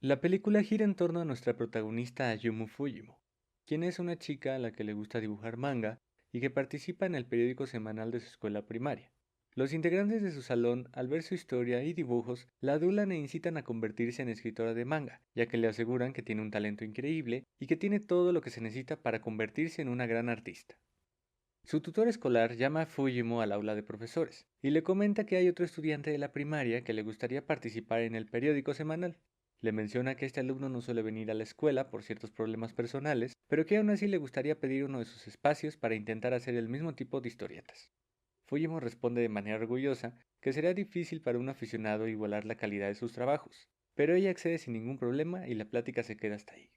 La película gira en torno a nuestra protagonista Ayumu Fujimo, quien es una chica a la que le gusta dibujar manga y que participa en el periódico semanal de su escuela primaria. Los integrantes de su salón, al ver su historia y dibujos, la adulan e incitan a convertirse en escritora de manga, ya que le aseguran que tiene un talento increíble y que tiene todo lo que se necesita para convertirse en una gran artista. Su tutor escolar llama a Fujimo al aula de profesores y le comenta que hay otro estudiante de la primaria que le gustaría participar en el periódico semanal. Le menciona que este alumno no suele venir a la escuela por ciertos problemas personales, pero que aún así le gustaría pedir uno de sus espacios para intentar hacer el mismo tipo de historietas. Fujimo responde de manera orgullosa que será difícil para un aficionado igualar la calidad de sus trabajos, pero ella accede sin ningún problema y la plática se queda hasta ahí.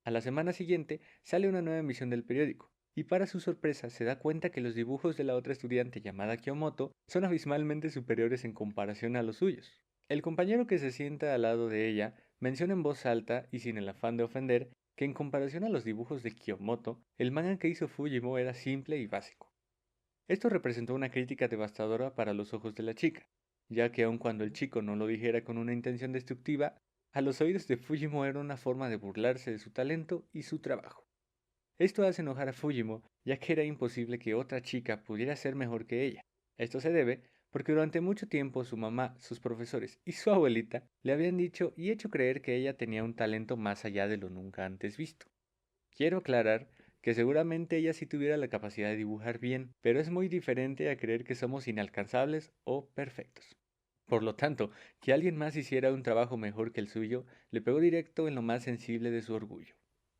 A la semana siguiente sale una nueva emisión del periódico, y para su sorpresa se da cuenta que los dibujos de la otra estudiante llamada Kiyomoto son abismalmente superiores en comparación a los suyos. El compañero que se sienta al lado de ella menciona en voz alta y sin el afán de ofender que en comparación a los dibujos de Kiyomoto, el manga que hizo Fujimo era simple y básico. Esto representó una crítica devastadora para los ojos de la chica, ya que aun cuando el chico no lo dijera con una intención destructiva, a los oídos de Fujimo era una forma de burlarse de su talento y su trabajo. Esto hace enojar a Fujimo, ya que era imposible que otra chica pudiera ser mejor que ella. Esto se debe porque durante mucho tiempo su mamá, sus profesores y su abuelita le habían dicho y hecho creer que ella tenía un talento más allá de lo nunca antes visto. Quiero aclarar que seguramente ella sí tuviera la capacidad de dibujar bien, pero es muy diferente a creer que somos inalcanzables o perfectos. Por lo tanto, que alguien más hiciera un trabajo mejor que el suyo le pegó directo en lo más sensible de su orgullo.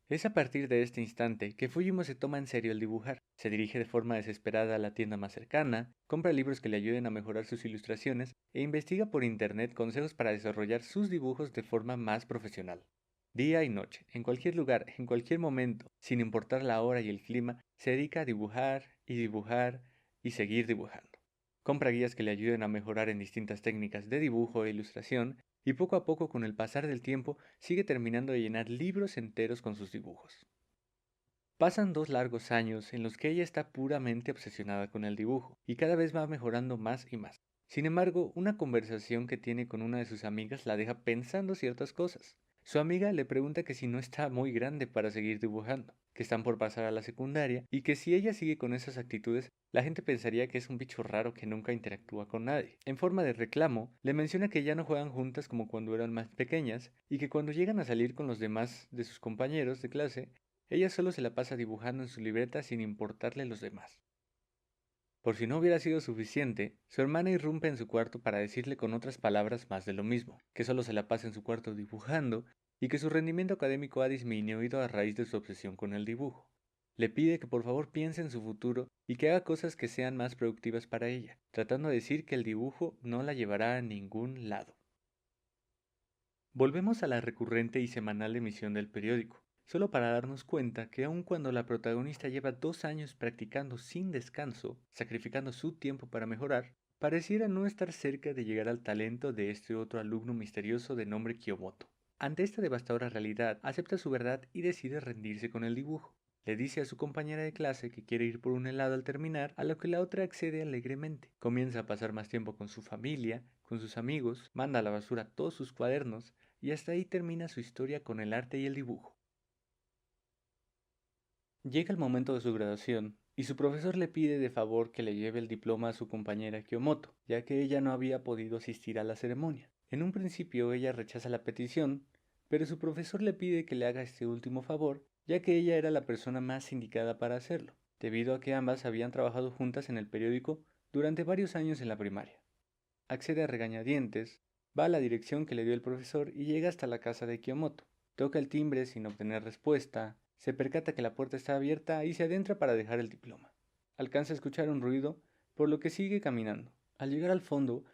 Es a partir de este instante que Fujimo se toma en serio el dibujar. Se dirige de forma desesperada a la tienda más cercana, compra libros que le ayuden a mejorar sus ilustraciones e investiga por internet consejos para desarrollar sus dibujos de forma más profesional. Día y noche, en cualquier lugar, en cualquier momento, sin importar la hora y el clima, se dedica a dibujar y seguir dibujando. Compra guías que le ayuden a mejorar en distintas técnicas de dibujo e ilustración y poco a poco con el pasar del tiempo sigue terminando de llenar libros enteros con sus dibujos. Pasan 2 largos años en los que ella está puramente obsesionada con el dibujo y cada vez va mejorando más y más. Sin embargo, una conversación que tiene con una de sus amigas la deja pensando ciertas cosas. Su amiga le pregunta que si no está muy grande para seguir dibujando, que están por pasar a la secundaria y que si ella sigue con esas actitudes, la gente pensaría que es un bicho raro que nunca interactúa con nadie. En forma de reclamo, le menciona que ya no juegan juntas como cuando eran más pequeñas y que cuando llegan a salir con los demás de sus compañeros de clase, ella solo se la pasa dibujando en su libreta sin importarle los demás. Por si no hubiera sido suficiente, su hermana irrumpe en su cuarto para decirle con otras palabras más de lo mismo, que solo se la pasa en su cuarto dibujando y que su rendimiento académico ha disminuido a raíz de su obsesión con el dibujo. Le pide que por favor piense en su futuro y que haga cosas que sean más productivas para ella, tratando de decir que el dibujo no la llevará a ningún lado. Volvemos a la recurrente y semanal emisión del periódico, solo para darnos cuenta que aun cuando la protagonista lleva 2 años practicando sin descanso, sacrificando su tiempo para mejorar, pareciera no estar cerca de llegar al talento de este otro alumno misterioso de nombre Kiyomoto. Ante esta devastadora realidad, acepta su verdad y decide rendirse con el dibujo. Le dice a su compañera de clase que quiere ir por un helado al terminar, a lo que la otra accede alegremente. Comienza a pasar más tiempo con su familia, con sus amigos, manda a la basura todos sus cuadernos, y hasta ahí termina su historia con el arte y el dibujo. Llega el momento de su graduación, y su profesor le pide de favor que le lleve el diploma a su compañera Kiyomoto, ya que ella no había podido asistir a la ceremonia. En un principio ella rechaza la petición, pero su profesor le pide que le haga este último favor, ya que ella era la persona más indicada para hacerlo, debido a que ambas habían trabajado juntas en el periódico durante varios años en la primaria. Accede a regañadientes, va a la dirección que le dio el profesor y llega hasta la casa de Kiyomoto. Toca el timbre sin obtener respuesta, se percata que la puerta está abierta y se adentra para dejar el diploma. Alcanza a escuchar un ruido, por lo que sigue caminando. Al llegar al fondo,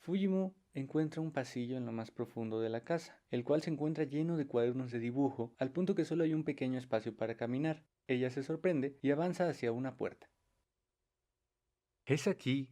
Fujimo encuentra un pasillo en lo más profundo de la casa, el cual se encuentra lleno de cuadernos de dibujo, al punto que solo hay un pequeño espacio para caminar. Ella se sorprende y avanza hacia una puerta. Es aquí,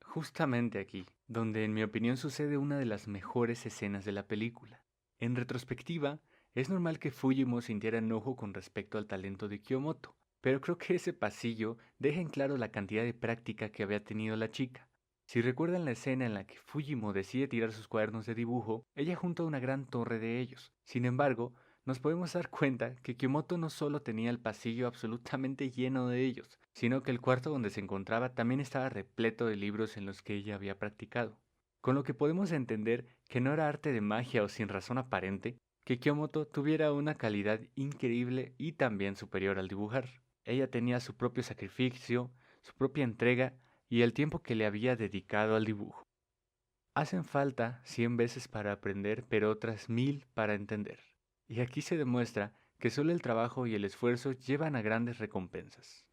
justamente aquí, donde en mi opinión sucede una de las mejores escenas de la película. En retrospectiva, es normal que Fujimo sintiera enojo con respecto al talento de Kiyomoto, pero creo que ese pasillo deja en claro la cantidad de práctica que había tenido la chica. Si recuerdan la escena en la que Fujimo decide tirar sus cuadernos de dibujo, ella junta una gran torre de ellos. Sin embargo, nos podemos dar cuenta que Kyomoto no solo tenía el pasillo absolutamente lleno de ellos, sino que el cuarto donde se encontraba también estaba repleto de libros en los que ella había practicado. Con lo que podemos entender que no era arte de magia o sin razón aparente que Kyomoto tuviera una calidad increíble y también superior al dibujar. Ella tenía su propio sacrificio, su propia entrega y el tiempo que le había dedicado al dibujo. Hacen falta 100 veces para aprender, pero otras 1000 para entender. Y aquí se demuestra que solo el trabajo y el esfuerzo llevan a grandes recompensas.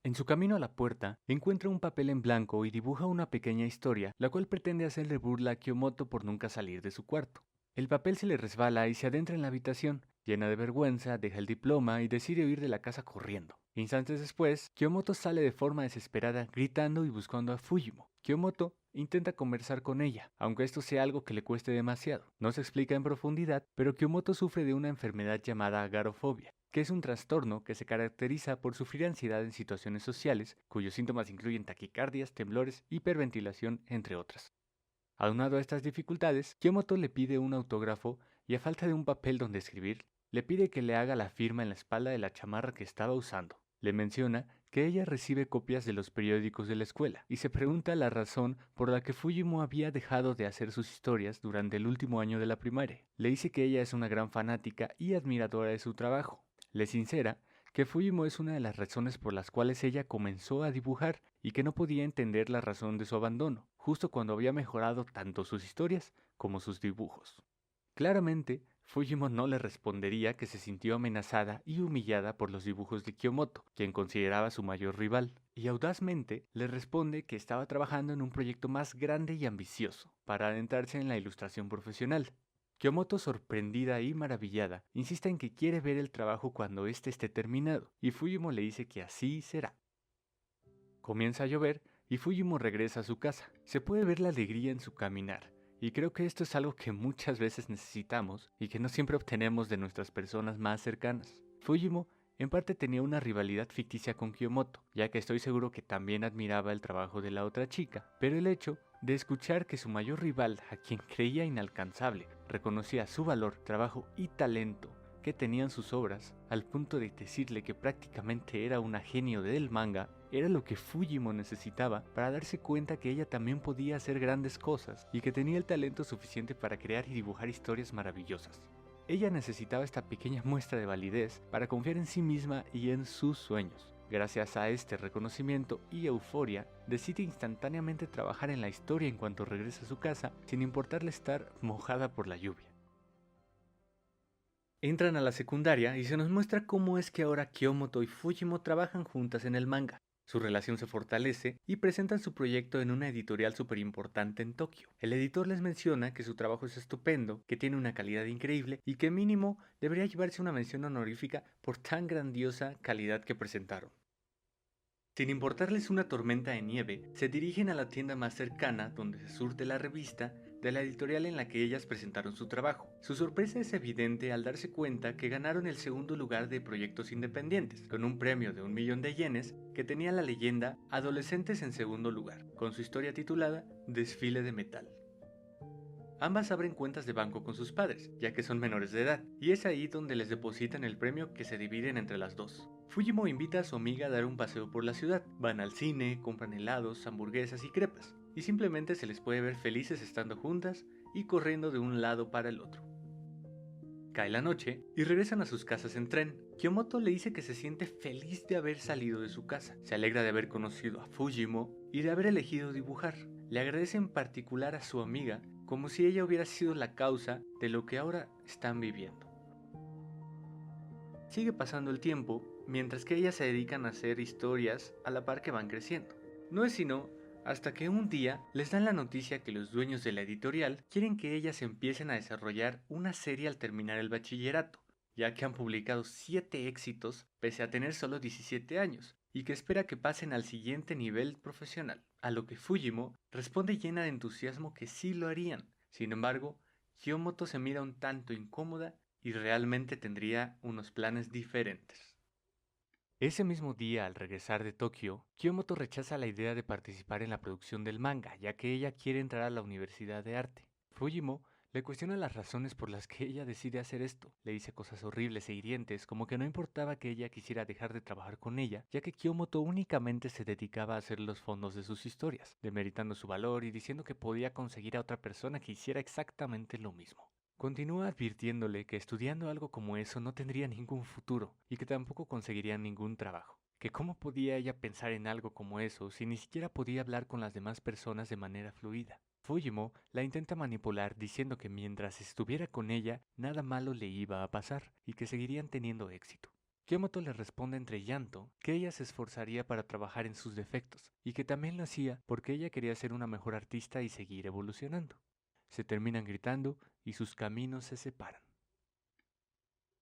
En su camino a la puerta, encuentra un papel en blanco y dibuja una pequeña historia, la cual pretende hacerle burla a Kyomoto por nunca salir de su cuarto. El papel se le resbala y se adentra en la habitación. Llena de vergüenza, deja el diploma y decide huir de la casa corriendo. Instantes después, Kyomoto sale de forma desesperada, gritando y buscando a Fujimo. Kyomoto intenta conversar con ella, aunque esto sea algo que le cueste demasiado. No se explica en profundidad, pero Kyomoto sufre de una enfermedad llamada agorafobia, que es un trastorno que se caracteriza por sufrir ansiedad en situaciones sociales, cuyos síntomas incluyen taquicardias, temblores, hiperventilación, entre otras. Aunado a estas dificultades, Kyomoto le pide un autógrafo y a falta de un papel donde escribir, le pide que le haga la firma en la espalda de la chamarra que estaba usando. Le menciona que ella recibe copias de los periódicos de la escuela y se pregunta la razón por la que Fujimo había dejado de hacer sus historias durante el último año de la primaria. Le dice que ella es una gran fanática y admiradora de su trabajo. Le sincera que Fujimo es una de las razones por las cuales ella comenzó a dibujar y que no podía entender la razón de su abandono, justo cuando había mejorado tanto sus historias como sus dibujos. Claramente, Fujimo no le respondería que se sintió amenazada y humillada por los dibujos de Kyomoto, quien consideraba su mayor rival, y audazmente le responde que estaba trabajando en un proyecto más grande y ambicioso, para adentrarse en la ilustración profesional. Kyomoto, sorprendida y maravillada, insiste en que quiere ver el trabajo cuando éste esté terminado, y Fujimo le dice que así será. Comienza a llover y Fujimo regresa a su casa. Se puede ver la alegría en su caminar, y creo que esto es algo que muchas veces necesitamos y que no siempre obtenemos de nuestras personas más cercanas. Fujimo en parte tenía una rivalidad ficticia con Kyomoto, ya que estoy seguro que también admiraba el trabajo de la otra chica, pero el hecho de escuchar que su mayor rival, a quien creía inalcanzable, reconocía su valor, trabajo y talento que tenían sus obras, al punto de decirle que prácticamente era una genio del manga, era lo que Fujimo necesitaba para darse cuenta que ella también podía hacer grandes cosas y que tenía el talento suficiente para crear y dibujar historias maravillosas. Ella necesitaba esta pequeña muestra de validez para confiar en sí misma y en sus sueños. Gracias a este reconocimiento y euforia, decide instantáneamente trabajar en la historia en cuanto regresa a su casa, sin importarle estar mojada por la lluvia. Entran a la secundaria y se nos muestra cómo es que ahora Kyomoto y Fujimo trabajan juntas en el manga. Su relación se fortalece y presentan su proyecto en una editorial súper importante en Tokio. El editor les menciona que su trabajo es estupendo, que tiene una calidad increíble y que mínimo debería llevarse una mención honorífica por tan grandiosa calidad que presentaron. Sin importarles una tormenta de nieve, se dirigen a la tienda más cercana donde se surte la revista de la editorial en la que ellas presentaron su trabajo. Su sorpresa es evidente al darse cuenta que ganaron el segundo lugar de proyectos independientes, con un premio de 1.000.000 de yenes que tenía la leyenda Adolescentes en segundo lugar, con su historia titulada Desfile de metal. Ambas abren cuentas de banco con sus padres, ya que son menores de edad, y es ahí donde les depositan el premio que se dividen entre las dos. Fujimo invita a su amiga a dar un paseo por la ciudad. Van al cine, compran helados, hamburguesas y crepas, y simplemente se les puede ver felices estando juntas y corriendo de un lado para el otro. Cae la noche y regresan a sus casas en tren. Kyomoto le dice que se siente feliz de haber salido de su casa. Se alegra de haber conocido a Fujimo y de haber elegido dibujar. Le agradece en particular a su amiga como si ella hubiera sido la causa de lo que ahora están viviendo. Sigue pasando el tiempo mientras que ellas se dedican a hacer historias a la par que van creciendo. No es sino hasta que un día les dan la noticia que los dueños de la editorial quieren que ellas empiecen a desarrollar una serie al terminar el bachillerato, ya que han publicado 7 éxitos pese a tener solo 17 años, y que espera que pasen al siguiente nivel profesional, a lo que Fujimo responde llena de entusiasmo que sí lo harían. Sin embargo, Kyomoto se mira un tanto incómoda y realmente tendría unos planes diferentes. Ese mismo día, al regresar de Tokio, Kiyomoto rechaza la idea de participar en la producción del manga, ya que ella quiere entrar a la Universidad de Arte. Fujimo le cuestiona las razones por las que ella decide hacer esto. Le dice cosas horribles e hirientes, como que no importaba que ella quisiera dejar de trabajar con ella, ya que Kiyomoto únicamente se dedicaba a hacer los fondos de sus historias, demeritando su valor y diciendo que podía conseguir a otra persona que hiciera exactamente lo mismo. Continúa advirtiéndole que estudiando algo como eso no tendría ningún futuro y que tampoco conseguiría ningún trabajo. Que cómo podía ella pensar en algo como eso si ni siquiera podía hablar con las demás personas de manera fluida. Fujimo la intenta manipular diciendo que mientras estuviera con ella nada malo le iba a pasar y que seguirían teniendo éxito. Kiyomoto le responde entre llanto que ella se esforzaría para trabajar en sus defectos y que también lo hacía porque ella quería ser una mejor artista y seguir evolucionando. Se terminan gritando y sus caminos se separan.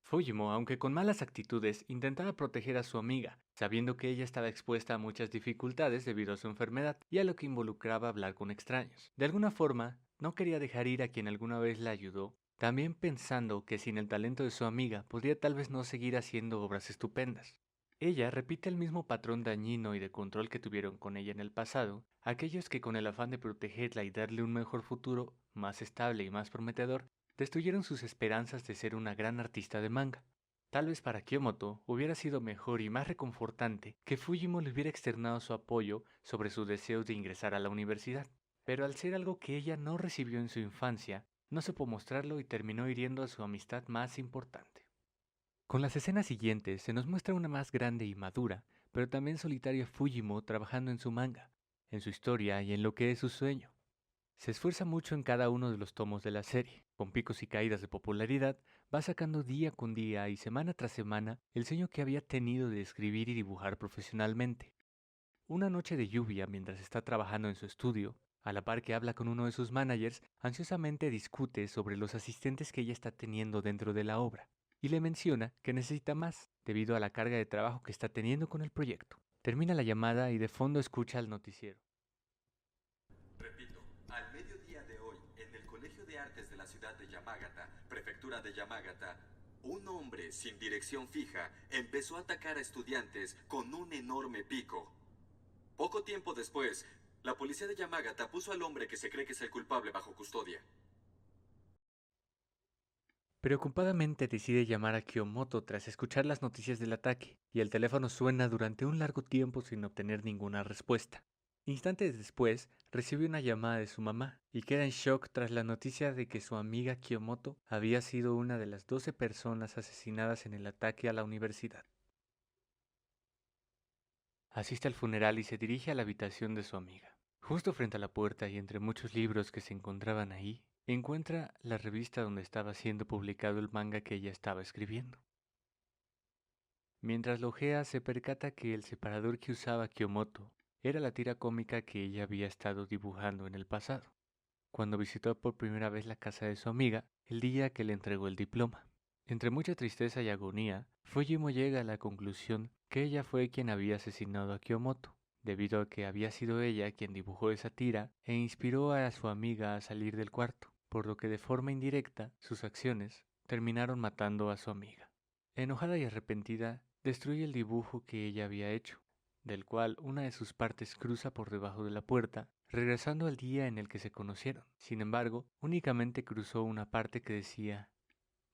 Fujimo, aunque con malas actitudes, intentaba proteger a su amiga, sabiendo que ella estaba expuesta a muchas dificultades debido a su enfermedad y a lo que involucraba hablar con extraños. De alguna forma, no quería dejar ir a quien alguna vez la ayudó, también pensando que sin el talento de su amiga podría tal vez no seguir haciendo obras estupendas. Ella repite el mismo patrón dañino y de control que tuvieron con ella en el pasado, aquellos que con el afán de protegerla y darle un mejor futuro, más estable y más prometedor, destruyeron sus esperanzas de ser una gran artista de manga. Tal vez para Kiyomoto hubiera sido mejor y más reconfortante que Fujimo le hubiera externado su apoyo sobre su deseo de ingresar a la universidad, pero al ser algo que ella no recibió en su infancia, no supo mostrarlo y terminó hiriendo a su amistad más importante. Con las escenas siguientes se nos muestra una más grande y madura, pero también solitaria Fujimo trabajando en su manga, en su historia y en lo que es su sueño. Se esfuerza mucho en cada uno de los tomos de la serie. Con picos y caídas de popularidad, va sacando día con día y semana tras semana el sueño que había tenido de escribir y dibujar profesionalmente. Una noche de lluvia mientras está trabajando en su estudio, a la par que habla con uno de sus managers, ansiosamente discute sobre los asistentes que ella está teniendo dentro de la obra, y le menciona que necesita más, debido a la carga de trabajo que está teniendo con el proyecto. Termina la llamada y de fondo escucha el noticiero. Repito, al mediodía de hoy, en el Colegio de Artes de la ciudad de Yamagata, prefectura de Yamagata, un hombre sin dirección fija empezó a atacar a estudiantes con un enorme pico. Poco tiempo después, la policía de Yamagata puso al hombre que se cree que es el culpable bajo custodia. Preocupadamente decide llamar a Kiyomoto tras escuchar las noticias del ataque, y el teléfono suena durante un largo tiempo sin obtener ninguna respuesta. Instantes después, recibe una llamada de su mamá y queda en shock tras la noticia de que su amiga Kiyomoto había sido una de las 12 personas asesinadas en el ataque a la universidad. Asiste al funeral y se dirige a la habitación de su amiga. Justo frente a la puerta y entre muchos libros que se encontraban ahí, encuentra la revista donde estaba siendo publicado el manga que ella estaba escribiendo. Mientras lo ojea, se percata que el separador que usaba Kiyomoto era la tira cómica que ella había estado dibujando en el pasado, cuando visitó por primera vez la casa de su amiga el día que le entregó el diploma. Entre mucha tristeza y agonía, Fujimo llega a la conclusión que ella fue quien había asesinado a Kiyomoto, debido a que había sido ella quien dibujó esa tira e inspiró a su amiga a salir del cuarto, por lo que de forma indirecta sus acciones terminaron matando a su amiga. Enojada y arrepentida, destruye el dibujo que ella había hecho, del cual una de sus partes cruza por debajo de la puerta, regresando al día en el que se conocieron. Sin embargo, únicamente cruzó una parte que decía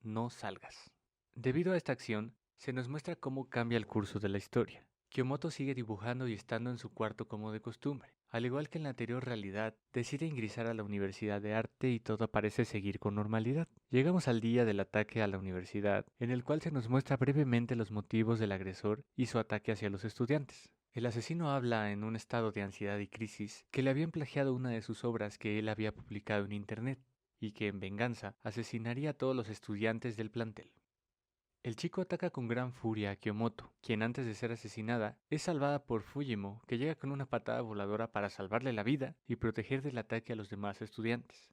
no salgas. Debido a esta acción, se nos muestra cómo cambia el curso de la historia. Kiyomoto sigue dibujando y estando en su cuarto como de costumbre. Al igual que en la anterior realidad, decide ingresar a la Universidad de Arte y todo parece seguir con normalidad. Llegamos al día del ataque a la universidad, en el cual se nos muestra brevemente los motivos del agresor y su ataque hacia los estudiantes. El asesino habla en un estado de ansiedad y crisis que le habían plagiado una de sus obras que él había publicado en internet, y que en venganza asesinaría a todos los estudiantes del plantel. El chico ataca con gran furia a Kiyomoto, quien antes de ser asesinada es salvada por Fujimo, que llega con una patada voladora para salvarle la vida y proteger del ataque a los demás estudiantes.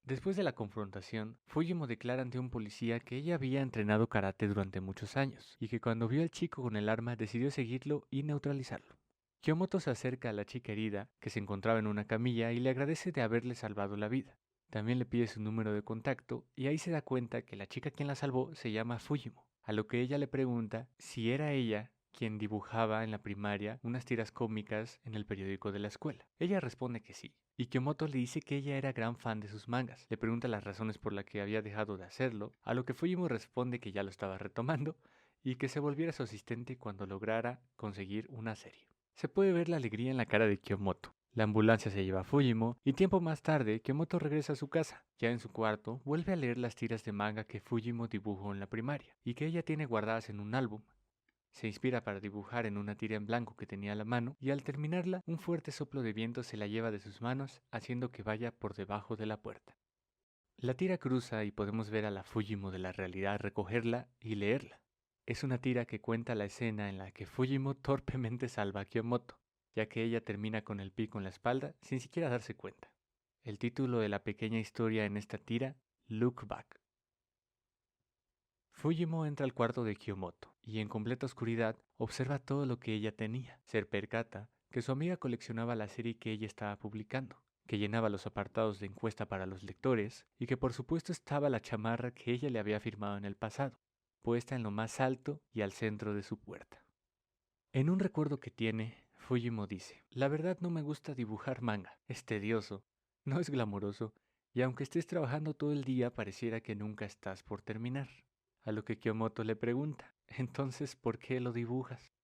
Después de la confrontación, Fujimo declara ante un policía que ella había entrenado karate durante muchos años y que cuando vio al chico con el arma decidió seguirlo y neutralizarlo. Kiyomoto se acerca a la chica herida, que se encontraba en una camilla, y le agradece de haberle salvado la vida. También le pide su número de contacto y ahí se da cuenta que la chica quien la salvó se llama Fujimo, a lo que ella le pregunta si era ella quien dibujaba en la primaria unas tiras cómicas en el periódico de la escuela. Ella responde que sí, y Kyomoto le dice que ella era gran fan de sus mangas. Le pregunta las razones por las que había dejado de hacerlo, a lo que Fujimo responde que ya lo estaba retomando y que se volviera su asistente cuando lograra conseguir una serie. Se puede ver la alegría en la cara de Kyomoto. La ambulancia se lleva a Fujimo y tiempo más tarde Kyomoto regresa a su casa. Ya en su cuarto vuelve a leer las tiras de manga que Fujimo dibujó en la primaria y que ella tiene guardadas en un álbum. Se inspira para dibujar en una tira en blanco que tenía a la mano y al terminarla un fuerte soplo de viento se la lleva de sus manos haciendo que vaya por debajo de la puerta. La tira cruza y podemos ver a la Fujimo de la realidad recogerla y leerla. Es una tira que cuenta la escena en la que Fujimo torpemente salva a Kyomoto, ya que ella termina con el pico en la espalda sin siquiera darse cuenta. El título de la pequeña historia en esta tira, Look Back. Fujimo entra al cuarto de Kyomoto y en completa oscuridad observa todo lo que ella tenía. Se percata que su amiga coleccionaba la serie que ella estaba publicando, que llenaba los apartados de encuesta para los lectores y que por supuesto estaba la chamarra que ella le había firmado en el pasado, puesta en lo más alto y al centro de su puerta. En un recuerdo que tiene, Fujimo dice: la verdad no me gusta dibujar manga, es tedioso, no es glamuroso y aunque estés trabajando todo el día pareciera que nunca estás por terminar. A lo que Kyomoto le pregunta: entonces, ¿por qué lo dibujas?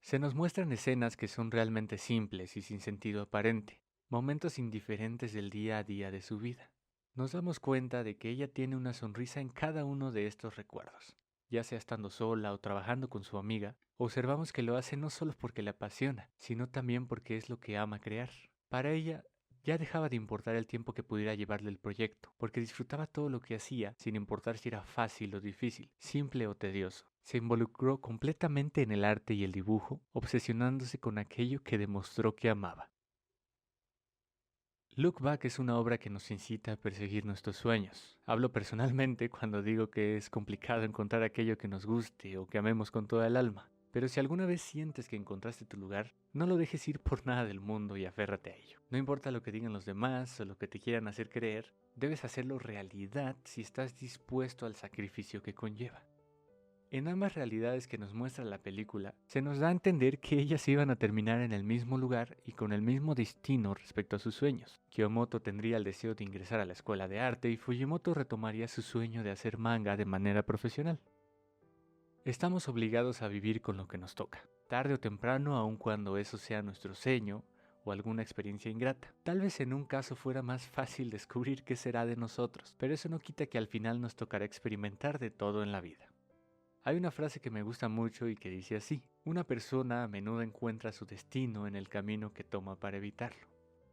Se nos muestran escenas que son realmente simples y sin sentido aparente, momentos indiferentes del día a día de su vida. Nos damos cuenta de que ella tiene una sonrisa en cada uno de estos recuerdos. Ya sea estando sola o trabajando con su amiga, observamos que lo hace no solo porque le apasiona, sino también porque es lo que ama crear. Para ella, ya dejaba de importar el tiempo que pudiera llevarle el proyecto, porque disfrutaba todo lo que hacía, sin importar si era fácil o difícil, simple o tedioso. Se involucró completamente en el arte y el dibujo, obsesionándose con aquello que demostró que amaba. Look Back es una obra que nos incita a perseguir nuestros sueños. Hablo personalmente cuando digo que es complicado encontrar aquello que nos guste o que amemos con toda el alma. Pero si alguna vez sientes que encontraste tu lugar, no lo dejes ir por nada del mundo y aférrate a ello. No importa lo que digan los demás o lo que te quieran hacer creer, debes hacerlo realidad si estás dispuesto al sacrificio que conlleva. En ambas realidades que nos muestra la película, se nos da a entender que ellas iban a terminar en el mismo lugar y con el mismo destino respecto a sus sueños. Kyomoto tendría el deseo de ingresar a la escuela de arte y Fujimoto retomaría su sueño de hacer manga de manera profesional. Estamos obligados a vivir con lo que nos toca, tarde o temprano, aun cuando eso sea nuestro sueño o alguna experiencia ingrata. Tal vez en un caso fuera más fácil descubrir qué será de nosotros, pero eso no quita que al final nos tocará experimentar de todo en la vida. Hay una frase que me gusta mucho y que dice así: una persona a menudo encuentra su destino en el camino que toma para evitarlo.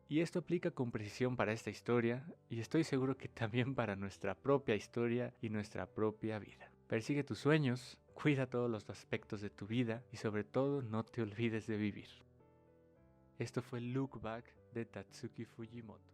Y esto aplica con precisión para esta historia y estoy seguro que también para nuestra propia historia y nuestra propia vida. Persigue tus sueños, cuida todos los aspectos de tu vida y sobre todo no te olvides de vivir. Esto fue Look Back de Tatsuki Fujimoto.